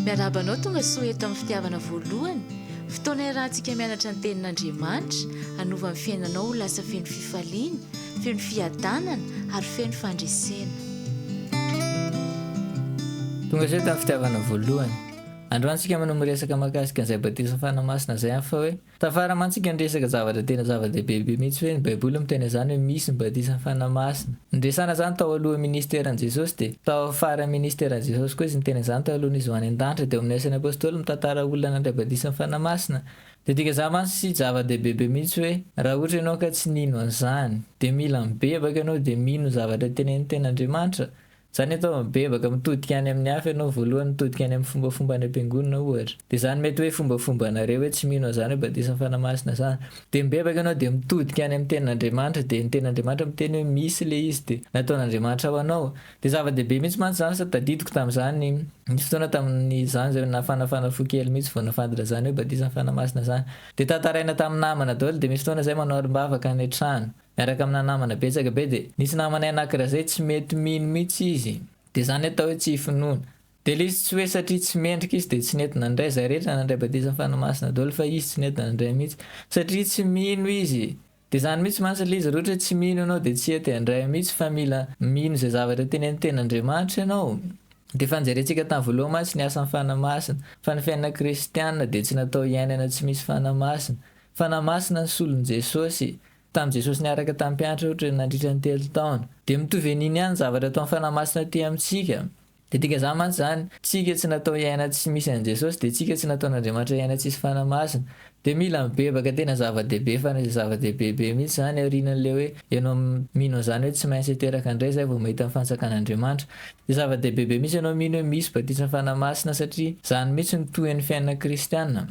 miarabanao tonga soa eto amin'ny fitiavana voalohany fotoana iarahantsika mianatra ny tenin'Andriamanitra hanova amin'ny fiainanao ho lasa feno fifaliana, feno fiadanana ary feno fandresena. Tonga izay tamin'ny fitiavana voalohany, androany tsika manao miresaka mahakasika an'izay batisa fanamasina izay fa hoe tafara mantsika ny resaka zavatra tena zava-dehibe mihitsy hoe ny baiboly miteny izany hoe misy ny batisa fanamasina. Ndresana zany tao aloha ministeran' Jesosy dia tao afara ministeran' Jesosy koa izy ny teny izany tao alohan'izy ho any an-danitra dia amin'ny asan'ny apôstôly mitantara olona nandray batisa fanamasina. Dia tika za mantsy sy zava-dehibe mihitsy hoe raha ohatra ianao ka tsy nino an'izany dia mila mibebaka ianao dia mino zavatra tenen'ny ten'Andriamanitra. Zany atao mibebaka mitodika any amin'ny hafa ianao voalohany mitodika any amin'ny fombafomba any am-piangonana ohatra. Dia zany mety hoe fombafombanareo hoe tsy mino zany hoe batisa fanamasina zany. Dia mibebaka ianao dia mitodika any amin'ny tenin'Andriamanitra dia ny tenin'Andriamanitra miteny hoe misy le izy dia nataon'Andriamanitra ho anao. Dia zava-dehibe mihitsy mantsy zany sady tadidiko tamin'izany nisy fotoana tamin'izany zay nafanafana fo kely mihitsy vao nafantatra zany hoe batisa fanamasina zany. Dia tantaraina tamin'ny namana daholo dia misy fotoana zay manao arim-bavaka any an-trano. Miaraka amina namana betsaka be dia nisy namanay anankiray zay tsy mety mino mihitsy izy. Dia zany atao hoe tsy finoana. Dia ilay izy tsy hoe satria tsy mendrika izy dia tsy nety nandray zay rehetra nandray batisa fanamasina daholo fa izy tsy nety nandray mihitsy satria tsy mino izy. Dia zany mihitsy mantsy ilay izy rehetra tsy mino ianao dia tsy ety handray mihitsy fa mila mino izay zavatra tenen'ny ten'Andriamanitra ianao. Dia fanjerentsika tamin'ny voalohany mantsy ny asan'ny fanamasina fa ny fiainana kristianina dia tsy natao hiainana tsy misy fanamasina. Fanamasina ny solon'i Jesosy. Tamin'i Jesosy niaraka tamin'ny mpianatra ohatra nandritra ny 3 taona. Dia mitovy an'iny ihany zavatra atao amin'ny fanamasina aty amintsika. Dia tika zany mantsy zany tsika tsy natao hiaina tsy misy an'i Jesosy dia tsika tsy nataon'Andriamanitra hiaina tsisy fanamasina. Dia mila mibebaka tena zava-dehibe fa ny zava-dehibe mihitsy zany aorianan'ilay hoe ianao mino zany hoe tsy maintsy hiteraka indray zay vao mahita ny fansakan'Andriamanitra. Dia zava-dehibe mihitsy ianao mino hoe misy batisa fanamasina satria zany mihitsy ny tohan'ny fiainana kristianina.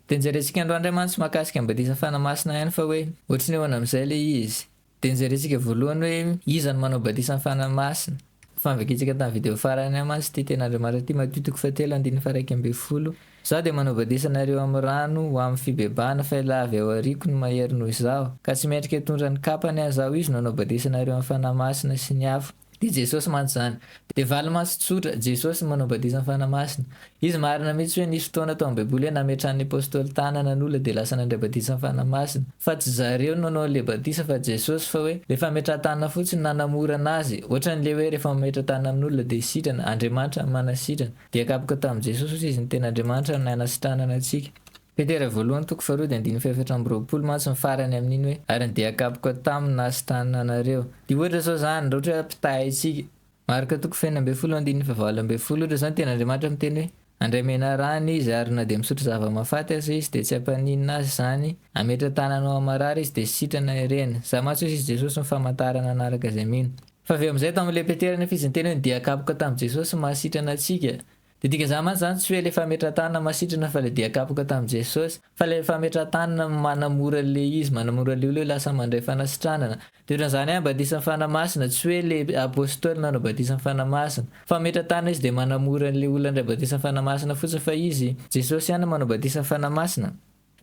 Dia nijerentsika androandray mantsy mahakasika ny batisa fanamasina ihany fa hoe ohatry ny ahoana amin'izay le izy. Dia nijerentsika voalohany hoe iza no manao batisa fanamasina. Fanvakitsika tamin'ny video farany mantsy ty ten'Andriamanitra ty Mateo 7:1-10. Zaho dia manao batisa nareo amin'ny rano ho amin'ny fibebahana fa ilay avy ao aoriako no mahery noho izao ka tsy mendrika hitondra ny kapany azaho izy nanao batisa nareo amin'ny fanamasina sy ny hafa. Dia Jesosy mantsy zany. Dia valy mantsy tsotra Jesosy manao batisa fanamasina. Izy marina mihitsy hoe nisy fotoana tao amin'ny baiboly hoe nametrahan'ny apôstôly tanana n'olona dia lasa nandray batisa fanamasina. Fa tsy zareo nanao le batisa fa Jesosy fa hoe rehefa ametra-tanana fotsiny nanamora anazy. Ohatran'le hoe rehefa mametra-tanana amin'olona dia sitrana, Andriamanitra manasitrana. Dia akapoka tamin'i Jesosy izy ny ten'Andriamanitra no nanasitranana antsika. Petera voalohany 2:2-4 mantsy mifarany amin'iny hoe ary dia akapoka taminy nasitranana anareo. Dia ohatra zao zany raha ohatra hoe ampitahay isika marika 2:4-9 ohatra zany ten'Andriamanitra miteny hoe andray mena rany izy ary na dia misotro zava-mafaty aza izy dia tsy ampaninina azy zany ametra-tananao amarary izy dia sitrana ireny. Za mantsy hoe izy Jesosy ny famantarana anaraka izay mino. Fa avy amin'izay tamin'ilay Petera nefa izy ny teny hoe dia akapoka tamin'i Jesosy mahasitrana antsika. Dia tika zany mantsy zany tsy hoe le fametra-tanana masitrana fa le dia akapoka tamin'i Jesosy fa le fametra-tanana manamora le izy manamora le olona hoe lasa mandray fanasitranana. Dia ohatran'izany ihany batisa fanamasina tsy hoe le apôstôly nanao batisa fanamasina fa metra-tanana izy dia manamora le olona ndray batisa fanamasina fotsiny fa izy Jesosy ihany manao batisa fanamasina.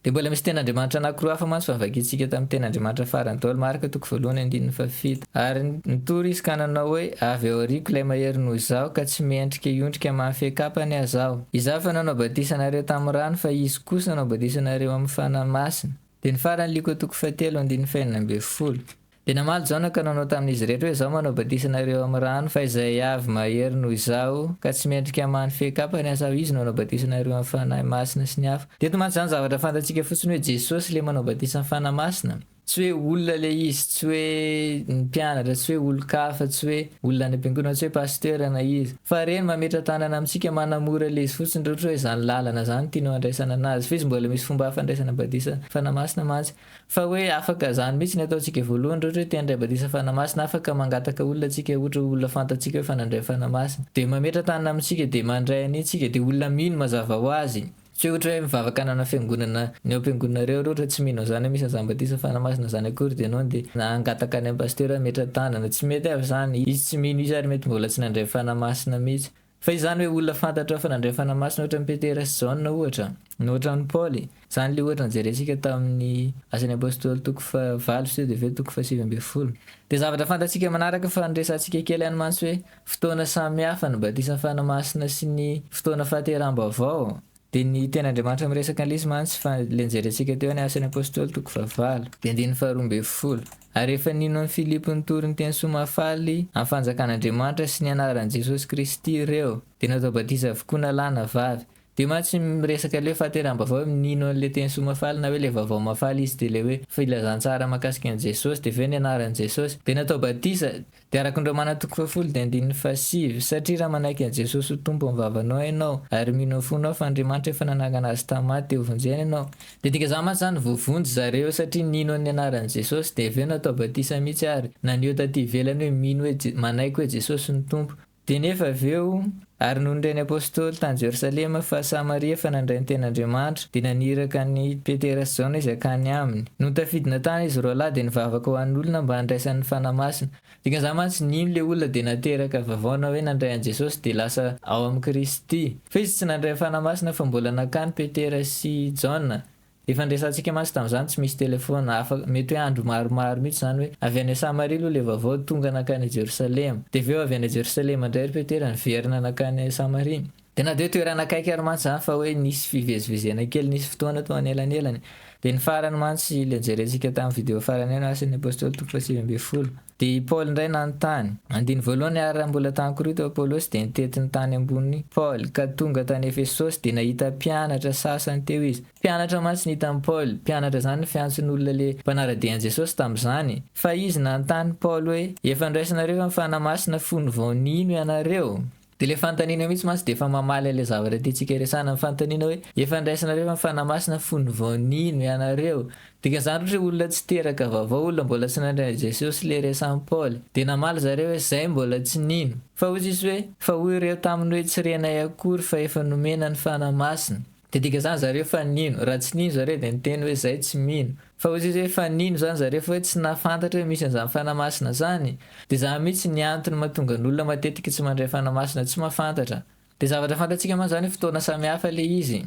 Dia mbola misy ten'Andriamanitra anankiroa hafa mantsy fanvakitsika tamin'ny ten'Andriamanitra farany daholo marika 2:1-7. Ary nitory izy ka nanao hoe avy ao aoriako ilay mahery noho izao ka tsy mendrika hiondrika amin'ny fiakapany azaho. Izaho fa nanao batisa nareo tamin'ny rano fa izy kosa nanao batisa nareo amin'ny fanamasina. Dia ny farany liko 3:7-9. Dia namaly Jaona ka nanao tamin'izy rehetra hoe izaho manao batisa nareo amin'ny rano fa izay avy mahery noho izao ka tsy mendrika amin'ny fiakapany azaho izy nanao batisa nareo amin'ny fanamasina sy ny hafa. Dia eto mantsy zany zavatra fantatsika fotsiny hoe Jesosy le manao batisa amin'ny fanamasina. Tsy hoe olona le izy, tsy hoe mpianatra, tsy hoe olon-kafa, tsy hoe olona any am-piangonana, tsy hoe pasteur na izy. Fa reny mametra-tanana amintsika manamora le izy fotsiny rehetra hoe zany lalana zany tianao andraisana anazy. Fa izy mbola misy fomba hafa andraisana batisa fanamasina mantsy. Fa hoe afaka zany mihitsy ny ataontsika voalohany rehetra hoe te handray batisa fanamasina afaka mangataka olona tsika ohatra olona fantatsika hoe fanandray fanamasina. Dia mametra-tanana amintsika dia mandray anitsika dia olona mino mazava ho azy. Tsy ohatra hoe mivavaka anana fiangonana ny ao am-piangonanareo ohatra tsy mino zany hoe misy an'izany batisa fanamasina zany akory dia anao dia angataka any amin'ny pasteur metra-tanana. Tsy mety avy zany. Izy tsy mino izy ary mety mbola tsy nandray fanamasina mihitsy. fa izany hoe olona fantatra fa nandray fanamasina ohatra ny Petera sy Jaona ohatra no ohatra ny Paoly zany le ohatra nijerentsika tamin'ny asan'ny apôstôly toko 9 sy de toko 7 de zavatra fantatsika manaraka fa nresantsika kely any mantsy hoe fotoana samihafa ny batisa fanamasina sy ny fotoana fahateram-baovao de ny tena Andriamanitra miresaka an'ilay mantsy fa le nijerentsika teo any asan'ny apôstôly toko 9 de 12 ary efa nino ny Filipo nitory ny teny somafaly amin'ny fanjakan'Andriamanitra sy ny anaran'i Jesosy Kristy ireo de natao batisa avokoa na lahy na vavy de mantsy miresaka le fahateram-baovao nino an'le teny somafaly na hoe le vaovao mafaly izy de le hoe filazantsara mahakasika an'i Jesosy de ve ny anaran'i Jesosy de natao batisa de arak'indreo manatoko 10 de 15 satria raha manaiky an'i Jesosy ho tompo amin'ny vavanao ianao ary mino fonao fa Andriamanitra efa nanangana azy tamaty teo vonjeny ianao de dika zany mantsy zany voavonjy zareo satria nino an'ny anaran'i Jesosy de ve natao batisa mihitsy ary nanio taty ivelany hoe mino hoe manaiky hoe Jesosy ny tompo de nefa aveo ary noho nireny apôstôly tany Jerosalema fa Samaria efa nandray ny ten'Andriamanitra de naniraka ny Petera sy Jaona izy akany aminy no tafidina tany izy roa lahy de nivavaka ho an'olona mba handraisan'ny fanamasina dikan'izany mantsy nino le olona de nateraka vavaona hoe nandray an' Jesosy de lasa ao amin'ny Kristy fa izy tsy nandray fanamasina fa mbola nakany Petera sy Jaona efa nresantsika mantsy tamin'izany tsy misy telefona afaka mety hoe andro maromaro mihitsy zany hoe avy any Samaria aloha le vaovao tonga nakany Jerosalema de aveo avy any Jerosalema indray ry Petera niverina nakany Samaria de na de toerana akaiky ary mantsy zany fa hoe nisy fivezivezena kely nisy fotoana tao anelanelany de ny farany mantsy le nijerentsika tamin'ny video farany eny asan'ny apôstôly toko 7 de Paul indray nanontany andiny voalohany ary raha mbola tany Korinto Apôlôsy de nitety ny tany ambony Paul ka tonga tany Efesosy de nahita mpianatra sasany teo izy mpianatra mantsy nihita amin'ny Paul mpianatra zany ny fiantson'olona le mpanaradian'i Jesosy tamin'izany fa izy nanontany Paul hoe efa ndraisanareo amin'ny fanamasina fony vao nino ianareo de le fanontaniana mihitsy mantsy de efa mamaly le zavatra tiantsika resana amin'ny fanontaniana hoe efa ndraisanareo amin'ny fanamasina fony vao nino ianareo dikan'izany ohatra olona tsy teraka vaovao olona mbola tsy nandray Jesosy le resan'i Paul de namaly zareo hoe zay mbola tsy nino fa ozy izy hoe fa hoy ireo taminy hoe tsy renay akory fa efa nomena ny fanamasina de dika zany zareo fa nino raha tsy nino zareo de niteny hoe zay tsy mino fa ozy izy hoe fa nino zany zareo fa hoe tsy nafantatra hoe misy an'izany fanamasina zany de zany mihitsy ny antony mahatonga n'olona matetika tsy mandray fanamasina tsy mahafantatra de zavatra fantatsika mantsy zany fotoana samihafa le izy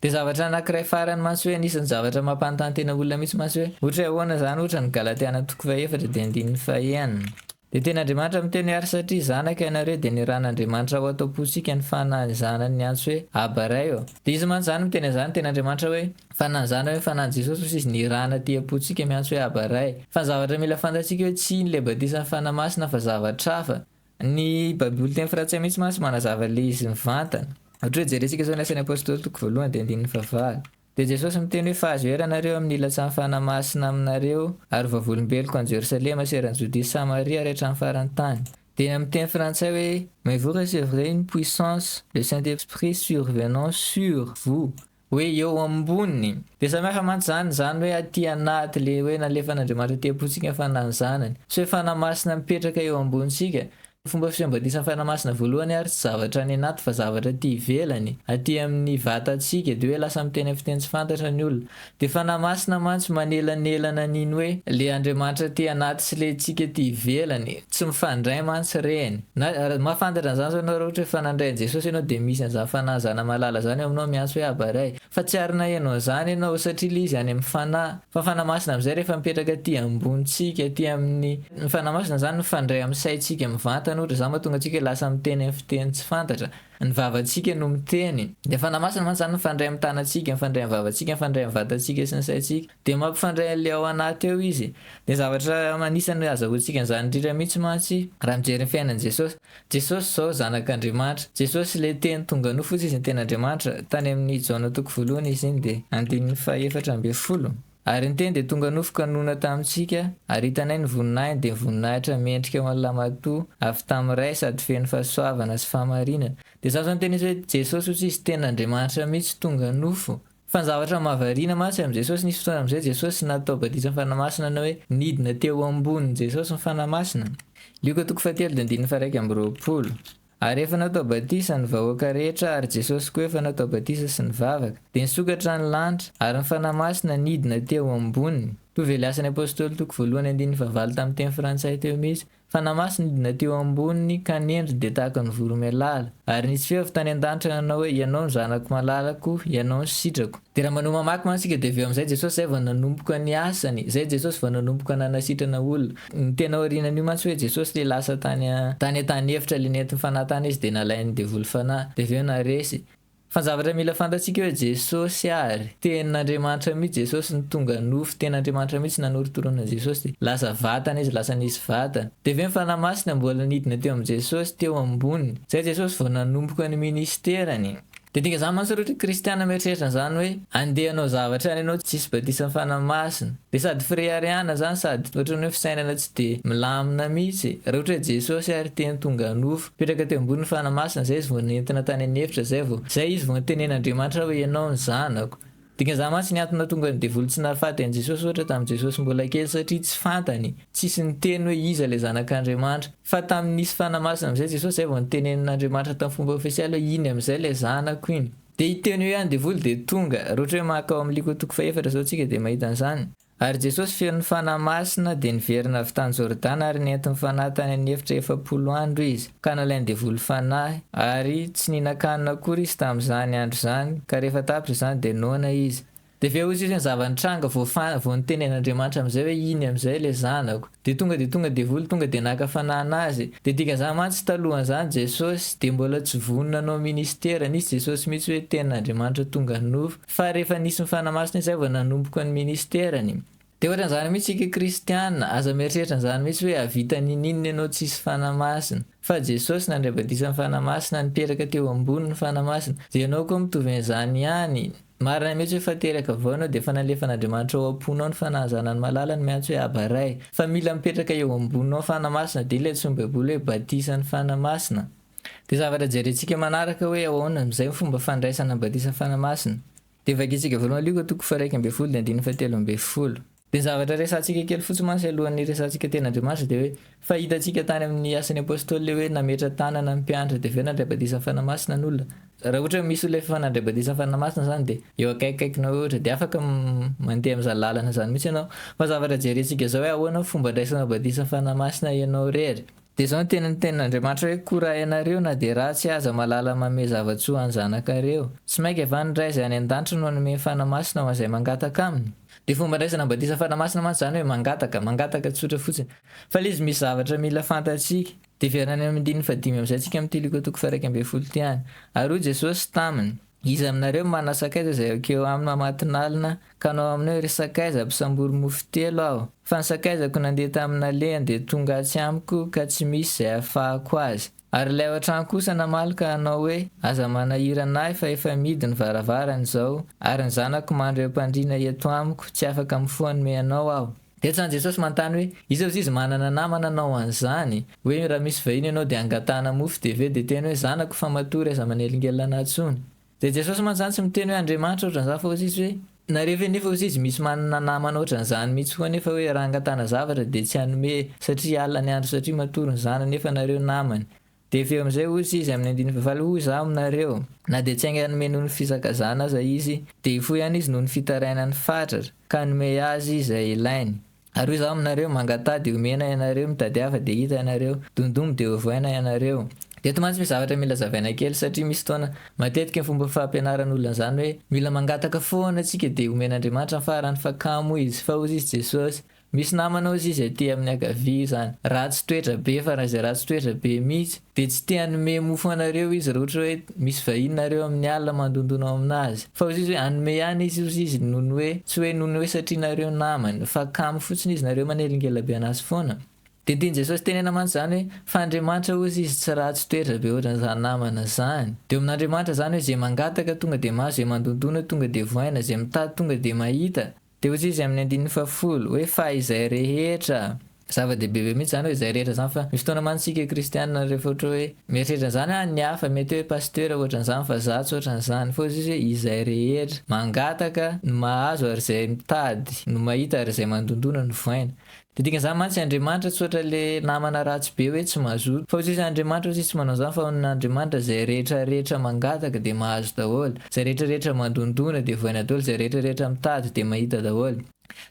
de zavatra anankiray farany mantsy hoe anisan'ny zavatra mampanontany tena olona mihitsy mantsy hoe ohatra hoe ahoana zany ohatra ny Galatiana toko 4 de 9 de tena Andriamanitra miteny ary satria zanaka ianareo de ny ran'Andriamanitra ho atao potsika ny fananjanany ny antso hoe abaray de izy mantsy zany miteny zany tena Andriamanitra hoe fananjana hoe fanan Jesosy izy ny rana ty apotsika miantso hoe abaray fa ny zavatra mila fantatsika hoe tsy le badisan'ny fanamasina fa zavatra hafa ny Baiboly teny frantsay mihitsy mantsy manazava le izy mivantana ohatra hoe jerentsika zao ny asan'ny apôstôly toko 1 de 9 de Jesosy miteny hoe fa azo eranareo amin'ny ilatsan'ny fanamasina aminareo ary vavolombeloko an Jerosalema seran'ny Jodea Samaria rehetra amin'ny farany tany de amin'ny teny frantsay hoe mais vous recevrez une puissance le Saint-Esprit survenant sur vous hoe eo amboniny de samihafa mantsy zany hoe aty anaty le hoe nalefan'Andriamanitra ty apotsika ny fananjanany sy hoe fanamasina mipetraka eo ambonitsika fomba fiambatisan'ny fanamasina voalohany ary tsy zavatra any anaty fa zavatra ty ivelany aty amin'ny vatantsika de hoe lasa miteny amin'ny fiteny tsy fantatra ny olona de fanamasina mantsy manelanelana niny hoe le Andriamanitra ty anaty sy le tsika ty ivelany tsy mifandray mantsy reny na mahafantatra an'izany zao ianao raha ohatra hoe fanandray Jesosy ianao de misy an'izany fanazana malala zany aminao miantso hoe abaray fa tsy ary nahenao zany ianao satria le izy any amin'ny fanahy fa fanamasina amin'izay rehefa mipetraka ty ambonitsika ty amin'ny fanamasina zany mifandray amin'ny saitsika mivantana ohatra zany mahatonga antsika lasa miteny amin'ny fiteny tsy fantatra ny vavantsika no miteny de fanamasina mantsy zany mifandray amin'ny tanatsika mifandray amin'ny vavantsika mifandray amin'ny vatantsika sy ny saitsika de mampifandray an'le ao anaty eo izy de zavatra manisany azahoantsika an'izany indrindra mihitsy mantsy raha mijery ny fiainan'i Jesosy zao zanak'Andriamanitra Jesosy le teny tonga no fotsy izy ny ten'Andriamanitra tany amin'ny Jaona toko 1 izy iny de 14 ary ny teny de tonga nofoka nona tamintsika ary hitanay ny voninahiny de voninahitra mendrika ho an'ny lamatoa avy tamin'iray sady feno fahasoavana sy fahamarinana de zao zany teny izy hoe Jesosy ozy izy ten'Andriamanitra mihitsy tonga nofo fa ny zavatra mahavariana mantsy amin'ny Jesosy nisy fotoana amin'izay Jesosy natao badisan'ny fanamasina na hoe nidina teo amboniny Jesosy ny fanamasina Luka toko 7 de 1:20 ary efa natao batisa ny vahoaka rehetra ary Jesosy koa efa natao batisa sy ny vavaka de nisokatra ny lanitra ary ny fanamasina nidina teo amboniny tovely asan'ny apôstôly toko voalohany andiny favalo tamin'ny teny frantsay teo mihitsy fa namasina dina teo amboniny ka nendry de tahaka ny voro mialala ary nisy fehova tany an-danitra nanao hoe ianao ny zanako malalako ianao ny sitrako de raha manao mamaky mantsika de aveo am'izay Jesosy zay vao nanomboka ny asany zay Jesosy vao nanomboka nanasitrana olona ny tena orinan'io mantsy hoe Jesosy le lasa tany tany efitra le nentin'ny fanatana izy de nalainy devoly fanahy de aveo naresy fa zavatra mila fantatsika hoe Jesosy ary tenin'Andriamanitra mihitsy Jesosy ny tonga nofo tenin'Andriamanitra mihitsy nanorotoronana Jesosy de lasa vatana izy lasa nisy vatana de aveo ny fanamasina mbola nidina teo am' Jesosy teo amboniny zay Jesosy vao nanomboka ny ministerany de dinga zany mantsy rehetra kristiana mieritreritra zany hoe andehanao zavatra any ianao tsisy batisa fanamasina de sady frehariana zany sady ohatran'ny hoe fisainana tsy de milamina mihitsy raha ohatra hoe Jesosy ary teny tonga nofo petraka teo ambony fanamasina zay izy vao nentina tany anefitra zay izy vao tenen'Andriamanitra hoe ianao ny zanako dinga zany mantsy niantona tonga ny devoly tsy nahafaty an'i Jesosy ohatra tamin'ny Jesosy mbola kely satria tsy fantany tsisy niteny hoe iza le zanak'Andriamanitra fa tamin'ny nisy fanamasina am'izay Jesosy zay vao nitenen'Andriamanitra tamin'ny fomba ofisialy hoe iny am'izay le zanako iny de iteny hoe any devoly de tonga raha ohatra hoe maka ao amin'ny liko toko faefatra zao tsika de mahita an'izany ary Jesosy feno ny fanamasina de niverina avy tany Jordana ary nentin'ny fanahy tany anefitra 7 andro izy ka nalainy devoly fanahy ary tsy nihinan-kanina akory izy tamin'izany andro zany ka rehefa tapitra izany de noana izy de aveo izy ny zavanitranga vao nitenen'Andriamanitra am'izay hoe iny am'izay le zanako de tonga devoly tonga de naka fanahanazy de dinga zany mantsy talohan'izany Jesosy de mbola tsy vonona nanao ministera nisy Jesosy mihitsy hoe tenin'Andriamanitra tonga nofo fa rehefa nisy ny fanamasina izay vao nanomboka ny ministerany de ohatran'izany mihitsy ika kristiana aza mieritreritra n'izany mihitsy hoe avita ninina ianao tsisy fanamasina fa Jesosy nandray batisa ny fanamasina nipetraka teo ambony ny fanamasina de ianao koa mitovy an'izany ihany marina mihitsy hoe fateraka avao ianao de fa nalefan'Andriamanitra ao am-ponao ny fanahazana ny malala ny miantso hoe abaray fa mila mipetraka eo amboninao fanamasina de ilay tsony baiboly hoe batisa ny fanamasina de zavatra jerentsika manaraka hoe ahoana am'izay fomba fandraisana batisa fanamasina de vakitsika voalohany liko toko 1:1 de 7:10 de zavatra resantsika kely fotsy mantsy alohan'ny resantsika ten'Andriamanitra de hoe fa hitatsika tany amin'ny asan'ny apôstôly le hoe nametra tanana mpianatra de aveo nandray batisa fanamasina ny olona raha ohatra hoe misy olona efa nandray batisa fanamasina zany de eo akaikikaikinao ohatra de afaka mandeha am'izany lalana zany mihitsy ianao fa zavatra jerentsika zao hoe ahoana fomba ndraisana batisa fanamasina ianao rery de zao ny tenan'Andriamanitra hoe koraha ianareo na de ratsy aza malala mame zavatsoa any zanakareo tsy mainka evanindray zay any an-danitra no anome fanamasina ho an'izay mangataka aminy de fomba ndraisana batisa fanamasina mantsy zany hoe mangataka tsotra fotsiny fa le izy misy zavatra mila fantatsika de verany amin'ny 5 am'izay tsika amin'ny tiliko toko 1:10 tiany ary Jesosy taminy izy aminareo mana sakaiza zay akeo amin'ny mamatinalina ka anao aminao ry sakaiza mpisambory mofo telo aho fa ny sakaizako nandeha tamina lehany de tonga tsy amiko ka tsy misy zay ahafahako azy ary ilay ao an-trano kosa namalika anao hoe aza manahiranahy fa efa midy ny varavarany zao ary ny zanako mandro ampandriana eto amiko tsy afaka mifoany me anao aho de tsany Jesosy manontany hoe izy izy manana namana anao an'izany hoe raha misy vahiny ianao de angatana mofo de ve de teny hoe zanako fa matory aza manelingelana antsony de Jesosy mantsy tsy miteny hoe Andriamanitra ohatran'izany fa ozy izy hoe narefa nefa ozy izy misy manana namana ohatran'izany mihitsy koa nefa hoe raha angatana zavatra de tsy hanome satria alina ny andro satria matory ny zana nefa nareo namany de aveo am'izay ozy izy amin'ny 9 hoy za aminareo na de tsy ainga hanome noho ny fisakazana aza izy de ifoy ihany izy noho ny fitarainany fatratra ka hanome azy izay ilainy ary hoy za aminareo mangatady omena ianareo mitady hafa de hita ianareo dondomo de ovoaina ianareo de eto mantsy misy zavatra mila zavaina kely satria misy fotoana matetika ny fomba fampianaran'olona zany hoe mila mangataka foana atsika de omen'Andriamanitra ny farany fakamo izy fa ozy izy Jesosy misy namana ozy izy aty amin'ny ankavia zany ratsy toetra be fa raha zay ratsy toetra be mihitsy de tsy te hanome mofo anareo izy raha ohatra hoe misy vahiny nareo amin'ny alina mandondonao aminazy fa ozy izy hoe hanome ihany izy ozy izy noho ny hoe tsy hoe noho ny hoe satria nareo namany fa kamo fotsiny izy nareo manelingela be anazy foana de tiany Jesosy tenena mantsy zany hoe fa Andriamanitra ozy izy tsy ratsy toetra be ohatran'izany namana zany de amin'Andriamanitra zany hoe zay mangataka tonga de mahazo zay mandondona tonga de voaina zay mitady tonga de mahita de ozy izy amin'ny 10 hoe fa izay rehetra zava-dehibe be mihitsy zany hoe izay rehetra zany fa misy fotoana mantsika kristianina rehefa ohatra hoe mieritreritra zany ny hafa mety hoe pasteur ohatran'izany fa zatsy ohatran'izany fa ozy izy hoe izay rehetra mangataka no mahazo ary zay mitady no mahita ary zay mandondona no voaina de dingan'izany mantsy Andriamanitra tsy ohatra le namana ratsy be hoe tsy mazoto fa ozy izy Andriamanitra ozy izy tsy manao zany fa n'Andriamanitra zay rehetrarehetra mangataka de mahazo daholo zay rehetrarehetra mandondona de voaina daholo zay rehetrarehetra mitady de mahita daholo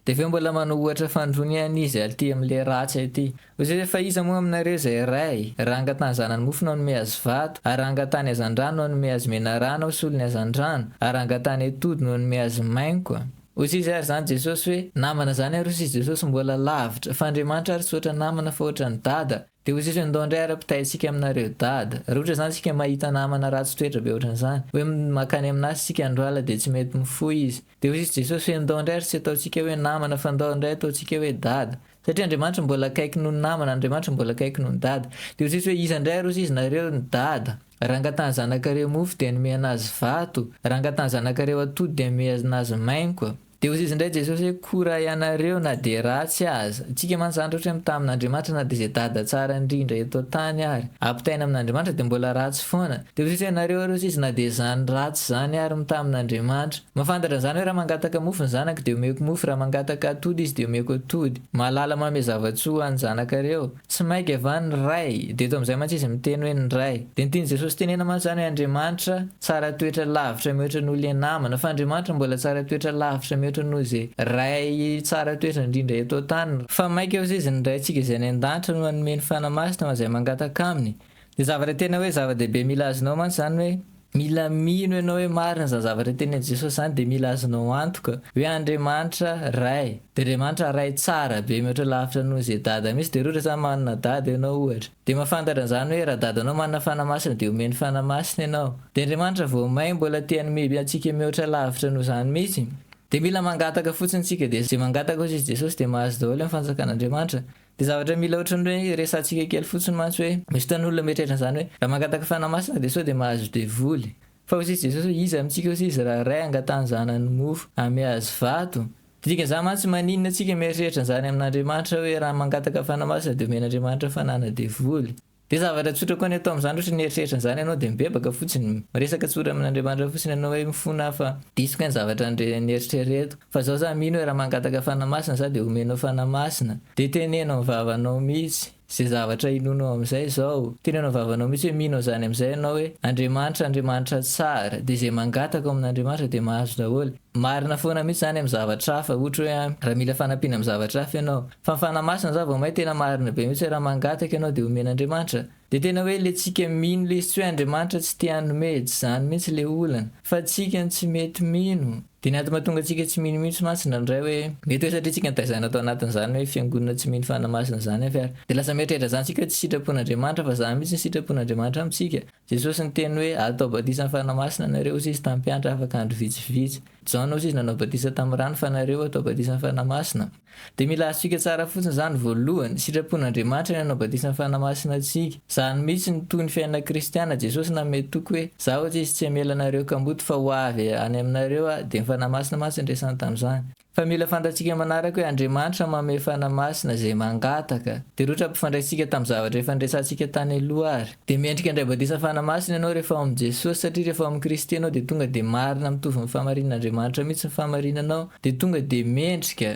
dia aveo mbola manohatra fandrony izy aty amin'ilay ratsy aty. Ozy hoe fa iza moa aminareo izay ray raha angatany zanany mofo no anome azy vato, ary angatany azan-drano no anome azy menarano ao solony azan-drano, ary angatany atody no anome azy mainko. Ozy izy ary zany Jesosy hoe namana zany ary ozy izy Jesosy mbola lavitra fa Andriamanitra ary tsy ohatra namana fa ohatra ny dada. Dia ozy izy hoe ndao indray ara-pitaitsika aminareo dada. Raha ohatra zany isika mahita namana ratsy toetra be ohatran'izany hoe makany aminazy isika androala dia tsy mety mifoy izy. Dia ozy izy Jesosy hoe ndao indray ary tsy ataontsika hoe namana fa ndao indray ataontsika hoe dada. Satria Andriamanitra mbola akaiky noho ny namana, Andriamanitra mbola akaiky noho ny dada. Dia ozy izy hoe iza indray ary ozy izy nareo ny dada. Raha angatany zanakareo mofo dia anome anazy vato, raha angatany zanakareo atody dia anome anazy mainko. Dia ozy izy indray Jesosy hoe koa ianareo na dia ratsy aza. Tsika manjandra ohatra hoe mitaha amin'Andriamanitra na dia izay dada tsara indrindra eto tany ary ampitaina amin'Andriamanitra dia mbola ratsy foana. Dia ozy izy hoe nareo ary ozy izy na dia zany ratsy zany ary mitaha amin'Andriamanitra. Mahafantatra zany hoe raha mangataka mofo ny zanaka dia omeko mofo, raha mangataka atody izy dia omeko atody. Mahalala manome zavatsoa ho an'ny zanakareo. Tsy maika avy any ray. Dia eto amin'izay mantsy izy miteny hoe ny ray. Dia niteny Jesosy tenena mantsy zany hoe Andriamanitra tsara toetra lavitra mihoatra noho ilay namana, fa Andriamanitra mbola tsara toetra lavitra mihoatra noho izay ray tsara toetra indrindra eto tany. Fa maika ozy izy ny rayntsika izay any an-danitra no hanome ny fanamasina ho izay mangataka aminy. Dia zavatra tena hoe zava-dehibe mila azonao mantsy zany hoe mila mino ianao hoe marina zany zavatra tenin'i Jesosy zany dia mila azonao antoka hoe Andriamanitra ray, dia Andriamanitra ray tsara be mihoatra lavitra noho izay dada misy. Dia roatra zany manana dada ianao ohatra dia mahafantatra zany hoe raha dadanao manana fanamasina dia omeny fanamasina ianao. Dia Andriamanitra vao may mbola te hanome antsika mihoatra lavitra noho izany mihitsy. Dia mila mangataka fotsiny tsika dia izay mangataka ozy izy Jesosy dia mahazo daholo amin'ny fanjakan'Andriamanitra. Dia zavatra mila ohatrany hoe resantsika kely fotsiny mantsy hoe misy tan'olona mieritreritra zany hoe raha mangataka fanamasina dia sao dia mahazo devoly. Fa ozy izy Jesosy hoe iza amintsika ozy izy raha ray angatany zanany mofo ame azy vato. Dikan'izany mantsy maninona antsika mieritreritra zany amin'Andriamanitra hoe raha mangataka fanamasina dia omen'Andriamanitra fanana devoly. Dia zavatra tsotra koa ny atao amin'izany ohatra ny eritreritra zany ianao dia mibebaka fotsiny miresaka tsotra amin'Andriamanitra fotsiny ianao hoe mifona fa diso ny zavatra nieritrereto. Fa zao za mino hoe raha mangataka fanamasina za dia omenao fanamasina. Dia tenenao ny vavanao mihitsy izay zavatra inonao amin'izay zao. Tenenao ny vavanao mihitsy hoe mino zany amin'izay ianao hoe Andriamanitra tsara, dia izay mangataka amin'Andriamanitra dia mahazo daholo. Marina foana mihitsy zany amin'ny zavatra hafa ohatra hoe raha mila fanampiana amin'ny zavatra hafa ianao. Fa ny fanamasina za vao may tena marina be mihitsy hoe raha mangataka ianao dia omen'Andriamanitra. Dia tena hoe le tsika mino le tsy hoe Andriamanitra tsy te hanome, tsy zany mihitsy le olana fa tsika tsy mety mino. Dia ny antony mahatonga antsika tsy mino mihitsy mantsy nandray hoe mety hoe satria tsika nitaizana atao anatin'izany hoe fiangonana tsy mino fanamasina zany afy ary dia lasa mieritreritra zany tsika tsy sitrapon'Andriamanitra fa zany mihitsy ny sitrapon'Andriamanitra amintsika. Jesosy niteny hoe atao batisa amin'ny fanamasina nareo ozy izy tamin'ny mpianatra afaka andro vitsivitsy. Jana ozy izy nanao batisa tamin'ny rano fa nareo atao batisa amin'ny fanamasina. Dia mila azontsika tsara fotsiny zany voalohany sitrapon'Andriamanitra ny nanao batisa amin'ny fanamasina antsika. Zany mihitsy ny toy ny fiainana kristiana. Jesosy namety toko hoe za ozy izy tsy hamela anareo kamboty fa ho avy any aminareo dia fanamasina mantsy ndresany tamin'izany. Fa mila fantatsika manaraka hoe Andriamanitra manome fanamasina izay mangataka. Dia roatra ampifandraisika tamin'ny zavatra efa nresantsika tany aloha ary. Dia miendrika indray batisa fanamasina ianao rehefa ao amin'i Jesosy satria rehefa ao amin'ny Kristy ianao dia tonga dia marina mitovy amin'ny fahamarinan'Andriamanitra mihitsy ny fahamarinanao dia tonga dia mendrika.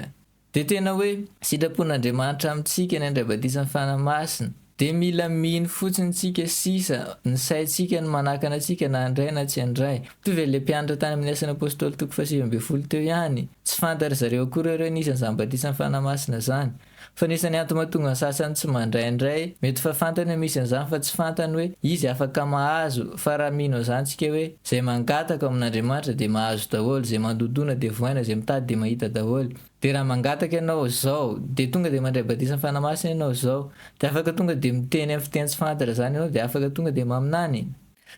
Dia tena hoe sitrapon'Andriamanitra amintsika ny indray batisa fanamasina. Dia mila mino fotsiny tsika sisa ny saintsika ny manakana antsika na andray na tsy andray. Mitovy ilay mpianatra tany amin'ny asan'ny apôstôly toko 7:10 teo ihany. Tsy fantary zareo akory ireo nisan'izany batisa fanamasina zany. Fa nisany antony mahatonga ny sasany tsy mandraindray mety fa fantany misy an'izany fa tsy fantany hoe izy afaka mahazo. Fa raha mino zany tsika hoe izay mangataka amin'Andriamanitra dia mahazo daholo, izay mandodona dia voaina, izay mitady dia mahita daholo. Dia raha mangataka ianao zao dia tonga dia mandray batisa fanamasina ianao zao dia afaka tonga dia miteny amin'ny fiteny tsy fantatra zany ianao dia afaka tonga dia maminany.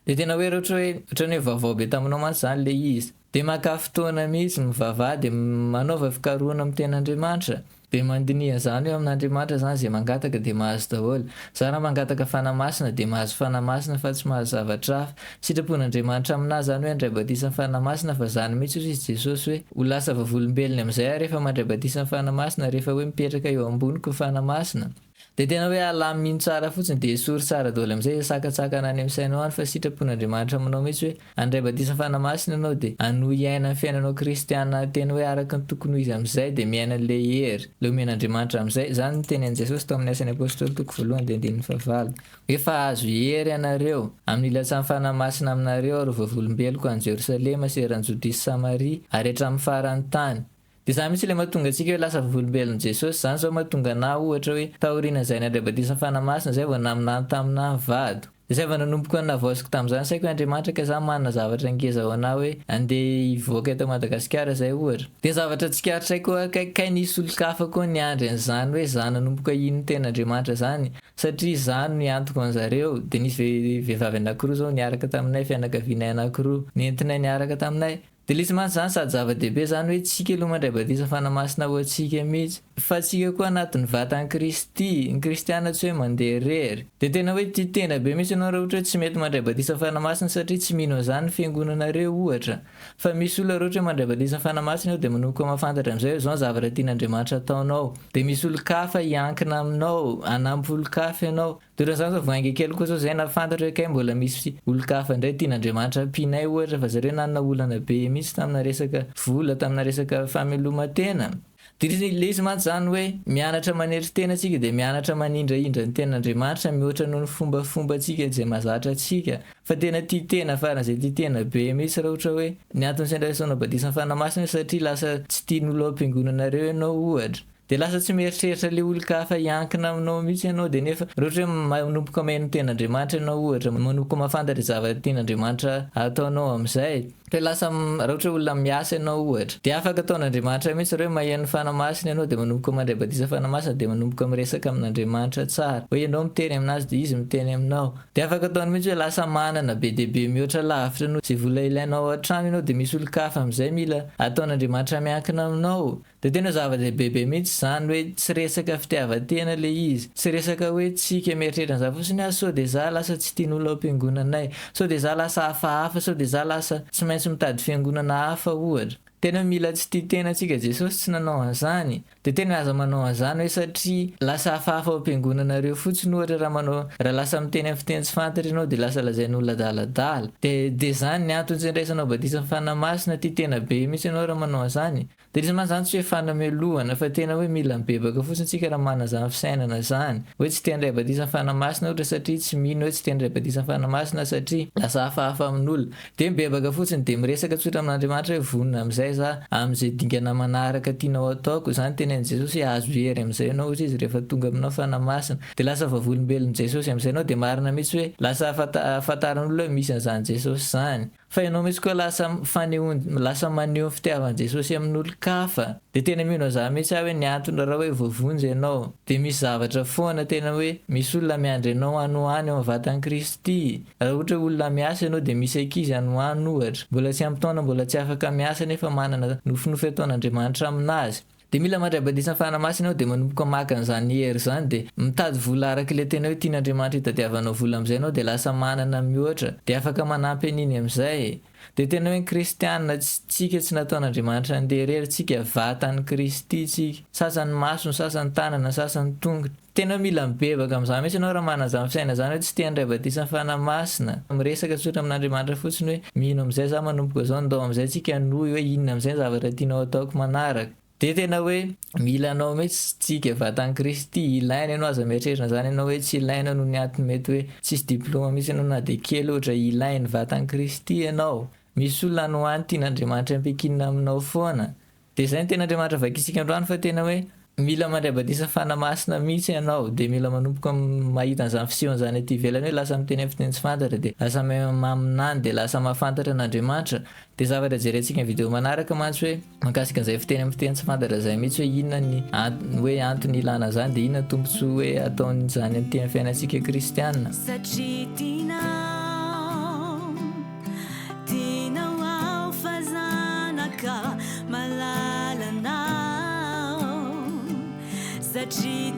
Dia tena hoe ohatrany hoe vaovao be taminao mantsy zany le izy dia maka fotoana mihitsy mivavah dia manaova fikarohana amin'ny ten'Andriamanitra. Dia mandiniha zany eo amin'Andriamanitra zany izay mangataka dia mahazo daholo. Za raha mangataka fanamasina dia mahazo fanamasina fa tsy mahazo zavatra hafa. Sitrapon'Andriamanitra aminahy zany hoe andray batisa fanamasina fa zany mihitsy ozy izy Jesosy hoe ho lasa vavolombelona amin'izay ary rehefa mandray batisa fanamasina rehefa hoe mipetraka eo amboniko fanamasina. Dia tena hoe alamino tsara fotsiny dia esory tsara daholo amin'izay sakasakana any amin'ny sainao any fa sitrapon'Andriamanitra aminao mihitsy hoe andray batisa fanamasina ianao dia hanohy iaina ny fiainanao kristiana tena hoe araka ny tokony ho izy amin'izay dia miaina an'ilay hery ilay omen'Andriamanitra amin'izay. Zany ny tenin'i Jesosy tao amin'ny asan'ny apôstôly toko 1:15. Efa azo hery ianareo amin'ny ilatsan'ny fanamasina aminareo ary vavolombeloko any Jerosalema sy eran'ny Jodia sy Samaria ary hatramin'ny farany tany. dia izany mihitsy ilay mahatonga antsika hoe lasa vavolombelon' Jesosy izany zao mahatonga na ohatra hoe taoriana izay ny Andray Batisa fanamasina izay vao naminany tamina vado. Izay vao nanomboka navaosiko tamin'izany saiko hoe Andriamanitra ka izany manana zavatra ngeza ho anao hoe andeha hivoaka eto Madagasikara izay ohatra. Dia zavatra tsikaritra koa kay nisy olo-kafa koa niandry an'izany hoe izany nanomboka ino ten'Andriamanitra izany satria izany no antoko an'zareo. Dia nisy vehivavy anankiroa zao niaraka taminay, fianakavianay anankiroa nentinay niaraka taminay. Dia lisy mantsy izany sady zava-dehibe izany hoe tsika aloha mandray batisa fanamasina ho antsika mihitsy fa tsika koa anatin'ny vatany Kristy, ny kristiana tsy hoe mandeha rery. Dia tena hoe tia tena be mihitsy ianao raha ohatra hoe tsy mety mandray batisa fanamasina satria tsy mino an'izany ny fiangonanareo ohatra. Fa misy olona raha ohatra hoe mandray batisa fanamasina eo dia manomboka mahafantatra amin'izay hoe izao ny zavatra tian'Andriamanitra ataonao. Dia misy olo-kafa hiankina aminao, hanampy olo-kafa ianao. Dia ohatr'izany zao vainga kely koa zao izay nafantatra hoe kay mbola misy olo-kafa indray tian'Andriamanitra ampianay ohatra fa zareo nanana olana be mihitsy tamina resaka vola, tamina resaka fameloma-tena. Dia ilay izy mantsy izany hoe mianatra manery tena antsika dia mianatra manindraindra ny ten'Andriamanitra mihoatra noho ny fombafombantsika izay mahazatra antsika. Fa tena tia tena faran'izay tia tena be mihitsy raha ohatra hoe ny antony fiandraisana batisa fanamasina satria lasa tsy tian'olo am-piangonanareo ianao ohatra. Dia lasa tsy mieritreritra ilay olo-kafa hiankina aminao mihitsy ianao dia nefa raha ohatra hoe manomboka maheno ten'Andriamanitra ianao ohatra, manomboka mahafantatra zavatra tian'Andriamanitra ataonao amin'izay. Dia lasa raha ohatra olona miasa ianao ohatra dia afaka ataon'Andriamanitra mihitsy raha hoe maheno fanamasina ianao dia manomboka mandray batisa fanamasina dia manomboka miresaka amin'Andriamanitra tsara hoe ianao miteny aminazy dia izy miteny aminao. Dia afaka ataony mihitsy hoe lasa manana be dia be mihoatra lavitra noho izay vola ilainao an-trano ianao dia misy olo-kafa amin'izay mila ataon'Andriamanitra miankina aminao. Dia tena zava-dehibe mihitsy izany hoe tsy resaka fitiavan-tena ilay izy, tsy resaka hoe tsika mieritreritra an'izany fotsiny sao dia izaho lasa tsy tian'olona am-piangonanay, sao dia izaho lasa hafahafa, sao dia izaho lasa tsy maintsy mitady fiangonana hafa ohatra. Tena mila tsy tia tena antsika Jesosy tsy nanao an'izany. Dia tena aza manao an'izany hoe satria lasa hafahafa ao am-piangonanareo fotsiny ohatra raha lasa miteny amin'ny fiteny tsy fantatra ianao dia lasa lazain'olona adaladala. Dia izany ny antony tsy andraisanao batisa fanamasina tia tena be mihitsy ianao raha manao an'izany. Dia izy mantsy izany tsy hoe fanamelohana fa tena hoe mila mibebaka fotsiny tsika raha manana izany fisainana izany. Hoe tsy tia andray batisa fanamasina ohatra satria tsy mino, hoe tsy tia andray batisa fanamasina satria lasa hafahafa amin'olona. Dia mibebaka fotsiny dia miresaka tsotra amin'Andriamanitra hoe vonona amin'izay za amin'izay dingana manaraka tianao ataoko. Izany tenenin Jesosy hoe azo hery amin'izay ianao ohatra izy rehefa tonga aminao fanamasina. Dia lasa vavolombelon' Jesosy amin'izay ianao dia marina mihitsy hoe lasa ahafantaran'olona hoe misy an'izany Jesosy izany. Fa ianao mihitsy koa lasa maneho fitiavan' Jesosy amin'olo-kafa. Dia tena mino an'izany mihitsy aho hoe ny antony raha hoe voavonjy ianao dia misy zavatra foana tena hoe misy olona miandry ianao hanohany ao amin'ny vatany Kristy. Raha ohatra olona miasa ianao dia misy ankizy hanohany ohatra, mbola tsy ampy-taona, mbola tsy afaka miasa nefa manana nofinofy ataon'Andriamanitra aminazy. Dia mila mandray batisa fanamasina ianao dia manomboka maka an'izany hery izany dia mitady vola araka ilay tena hoe tian'Andriamanitra hitadiavanao vola amin'izay ianao dia lasa manana mihoatra dia afaka manampy an'iny amin'izay. Dia tena hoe ny kristianina tsika tsy nataon'Andriamanitra handeha rery, tsika vatany Kristy tsika, sasany maso, sasany tanana, sasany tongotra. Tena mila mibebaka amin'izany mihitsy ianao raha manana izany fisaina izany hoe tsy tia andray batisa fanamasina. Miresaka tsotra amin'Andriamanitra fotsiny hoe mino amin'izay za manomboka izao ndao amin'izay tsika nohy hoe inona amin'izay ny zavatra tianao ataoko manaraka. Dia tena hoe mila anao mihitsy tsika vatany Kristy, ilaina ianao aza mieritreritra izany ianao hoe tsy ilaina noho ny antony mety hoe tsisy diplôma mihitsy ianao na dia kely ohatra, ilainy vatany Kristy ianao. Misy olona hanohany tian'Andriamanitra ampiakinina aminao foana. Dia izay ny ten'Andriamanitra vakisika androany fa tena hoe mila mandray batisa fanamasina mihitsy ianao dia mila manomboka mahita an'izany fisehony izany aty ivelany hoe lasa miteny amin'ny fiteny tsy fantatra dia lasa maminany dia lasa mahafantatra an'Andriamanitra. Dia zavatra jerentsika ny video manaraka mantsy hoe mahakasika an'izay fiteny amin'ny fiteny tsy fantatra izay mihitsy hoe inona ny hoe antony ilana izany dia inona tombontsoa hoe ataon'izany amin'ny teny fiainantsika kristianina. Satria tianao ao fa zanaka malalanao satria